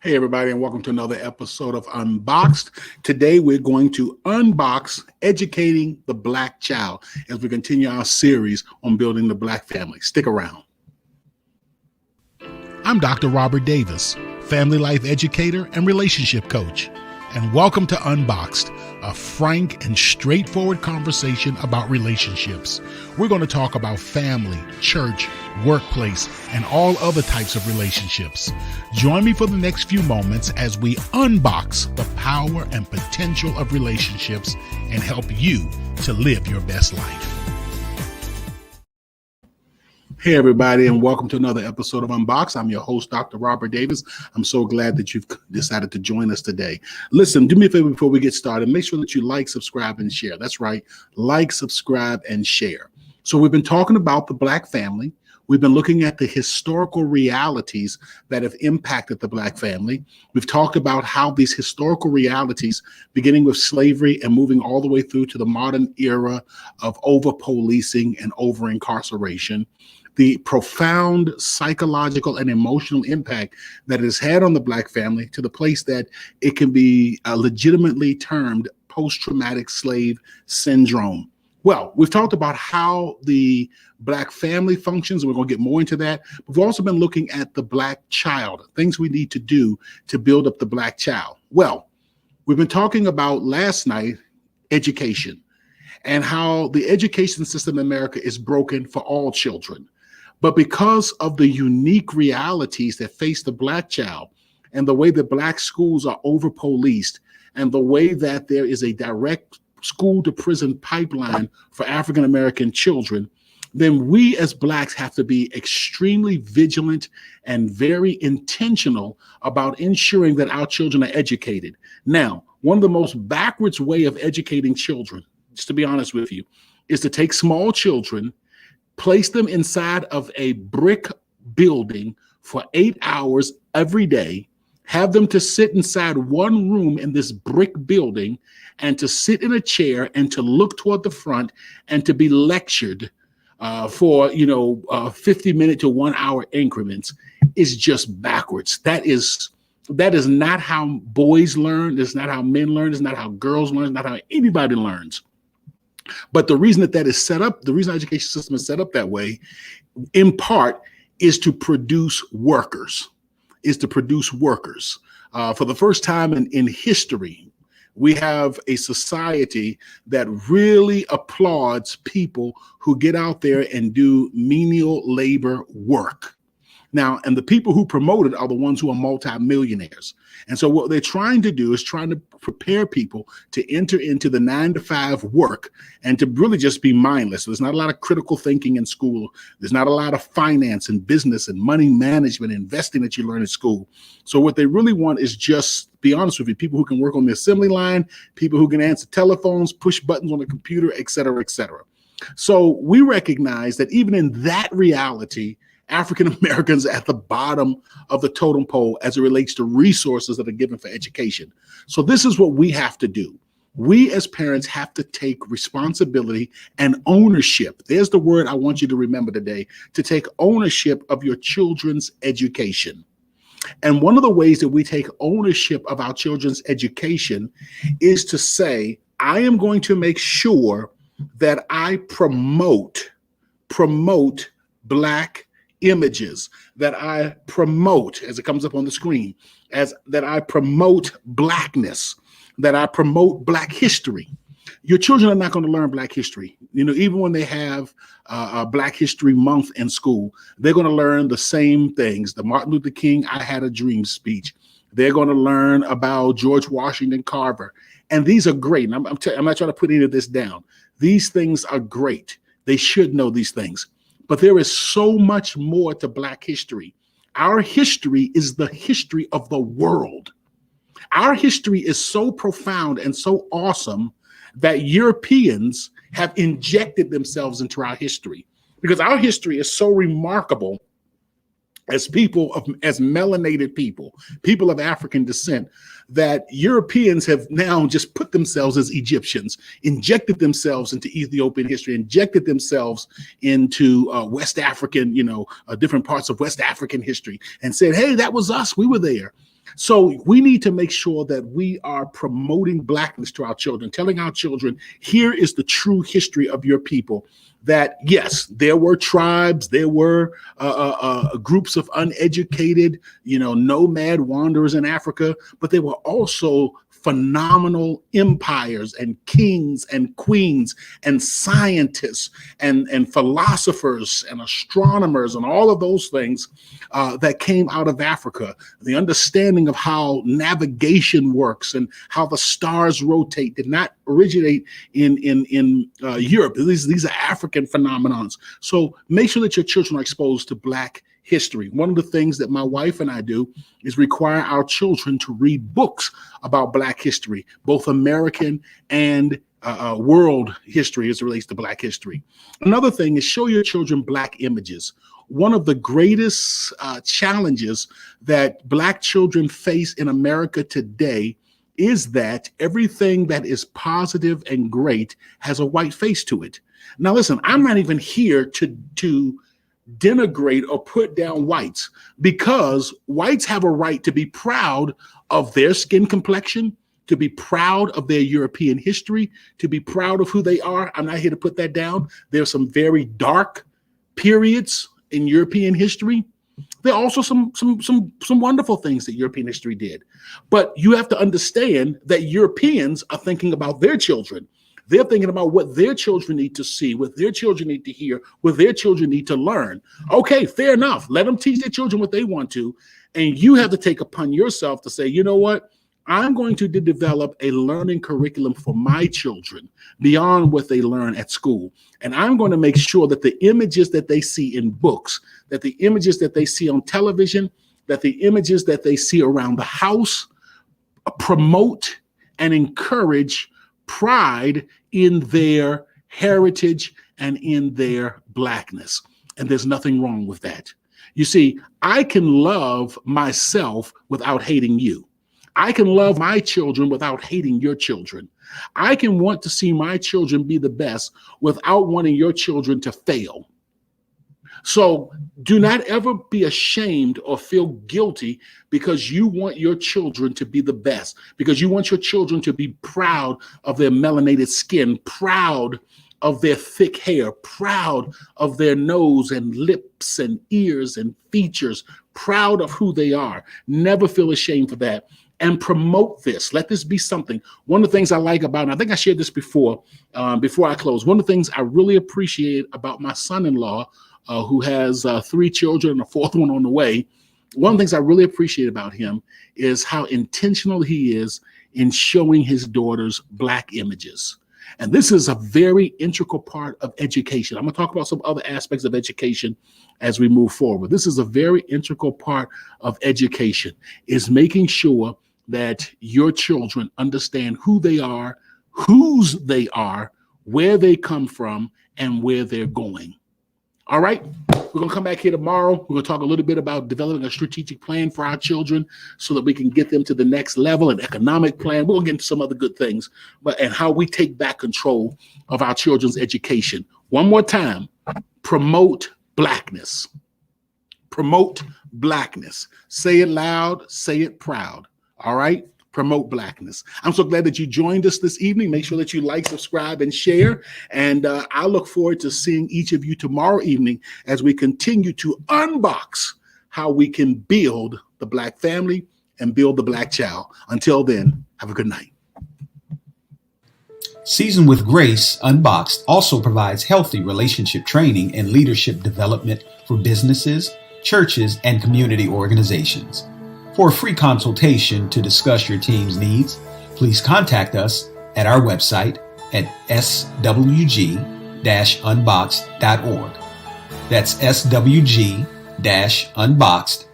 Hey, everybody, and welcome to another episode of Unboxed. Today, we're going to unbox educating the Black child as we continue our series on building the Black family. Stick around. I'm Dr. Robert Davis, family life educator and relationship coach, and welcome to Unboxed, a frank and straightforward conversation about relationships. We're going to talk about family, church, workplace, and all other types of relationships. Join me for the next few moments as we unbox the power and potential of relationships and help you to live your best life. Hey, everybody, and welcome to another episode of Unboxed. I'm your host, Dr. Robert Davis. I'm so glad that you've decided to join us today. Listen, do me a favor before we get started. Make sure that you like, subscribe, and share. That's right. Like, subscribe, and share. So we've been talking about the Black family. We've been looking at the historical realities that have impacted the Black family. We've talked about how these historical realities, beginning with slavery and moving all the way through to the modern era of over-policing and over-incarceration, the profound psychological and emotional impact that it has had on the Black family to the place that it can be legitimately termed post-traumatic slave syndrome. Well, we've talked about how the Black family functions, and we're going to get more into that. But we've also been looking at the Black child, things we need to do to build up the Black child. Well, we've been talking about last night education and how the education system in America is broken for all children. But because of the unique realities that face the Black child and the way that Black schools are over-policed and the way that there is a direct school to prison pipeline for African American children, then we as Blacks have to be extremely vigilant and very intentional about ensuring that our children are educated. Now, one of the most backwards way of educating children, just to be honest with you, is to take small children, place them inside of a brick building for 8 hours every day, have them to sit inside one room in this brick building and to sit in a chair and to look toward the front and to be lectured for 50-minute to 1 hour increments is just backwards. That is not how boys learn. That's not how men learn. It's not how girls learn. It's not how anybody learns. But the reason that is set up, the reason our education system is set up that way, in part, is to produce workers. For the first time in history, we have a society that really applauds people who get out there and do menial labor work. Now, and the people who promote it are the ones who are multimillionaires. And so what they're trying to do is trying to prepare people to enter into the 9-to-5 work and to really just be mindless. So there's not a lot of critical thinking in school. There's not a lot of finance and business and money management and investing that you learn in school. So what they really want is just, be honest with you, people who can work on the assembly line, people who can answer telephones, push buttons on the computer, et cetera, et cetera. So we recognize that even in that reality, African Americans at the bottom of the totem pole as it relates to resources that are given for education. So this is what we have to do. We as parents have to take responsibility and ownership. There's the word I want you to remember today, to take ownership of your children's education. And one of the ways that we take ownership of our children's education is to say, I am going to make sure that I promote Black images, that I promote, as it comes up on the screen, that I promote Blackness, that I promote Black history. Your children are not going to learn Black history. Even when they have a Black History Month in school, they're going to learn the same things. The Martin Luther King "I Had a Dream" speech. They're going to learn about George Washington Carver. And these are great. And I'm not trying to put any of this down. These things are great. They should know these things. But there is so much more to Black history. Our history is the history of the world. Our history is so profound and so awesome that Europeans have injected themselves into our history, because our history is so remarkable as melanated people of African descent, that Europeans have now just put themselves as Egyptians, injected themselves into Ethiopian history, injected themselves into West African, different parts of West African history, and said, hey, that was us, we were there. So we need to make sure that we are promoting Blackness to our children, telling our children, here is the true history of your people. That, yes, there were tribes, there were groups of uneducated, nomad wanderers in Africa, but there were also phenomenal empires and kings and queens and scientists and philosophers and astronomers and all of those things that came out of Africa. The understanding of how navigation works and how the stars rotate did not originate in Europe. These are African phenomenons. So make sure that your children are exposed to Black history. One of the things that my wife and I do is require our children to read books about Black history, both American and world history as it relates to Black history. Another thing is show your children Black images. One of the greatest challenges that Black children face in America today is that everything that is positive and great has a white face to it. Now, listen, I'm not even here to denigrate or put down whites, because whites have a right to be proud of their skin complexion, to be proud of their European history, to be proud of who they are. I'm not here to put that down. There's some very dark periods in European history. There are also some wonderful things that European history did. But you have to understand that Europeans are thinking about their children. They're thinking about what their children need to see, what their children need to hear, what their children need to learn. Okay, fair enough. Let them teach their children what they want to. And you have to take upon yourself to say, you know what? I'm going to develop a learning curriculum for my children beyond what they learn at school. And I'm going to make sure that the images that they see in books, that the images that they see on television, that the images that they see around the house promote and encourage pride in their heritage and in their Blackness. And there's nothing wrong with that. You see, I can love myself without hating you. I can love my children without hating your children. I can want to see my children be the best without wanting your children to fail. So do not ever be ashamed or feel guilty because you want your children to be the best, because you want your children to be proud of their melanated skin, proud of their thick hair, proud of their nose and lips and ears and features, proud of who they are. Never feel ashamed for that. And promote this. Let this be something. One of the things I like about, and I think I shared this before I close, one of the things I really appreciate about my son-in-law, who has 3 children and a 4th one on the way. One of the things I really appreciate about him is how intentional he is in showing his daughters Black images. And this is a very integral part of education. I'm going to talk about some other aspects of education as we move forward. This is a very integral part of education, is making sure that your children understand who they are, whose they are, where they come from, and where they're going. All right, we're going to come back here tomorrow. We're going to talk a little bit about developing a strategic plan for our children so that we can get them to the next level, an economic plan. We'll get into some other good things, and how we take back control of our children's education. One more time, promote Blackness. Promote Blackness. Say it loud, say it proud. All right? Promote Blackness. I'm so glad that you joined us this evening. Make sure that you like, subscribe, and share. And I look forward to seeing each of you tomorrow evening as we continue to unbox how we can build the Black family and build the Black child. Until then, have a good night. Seasoned with Grace, Unboxed also provides healthy relationship training and leadership development for businesses, churches, and community organizations. For a free consultation to discuss your team's needs, please contact us at our website at swg-unboxed.org. That's swg-unboxed.org.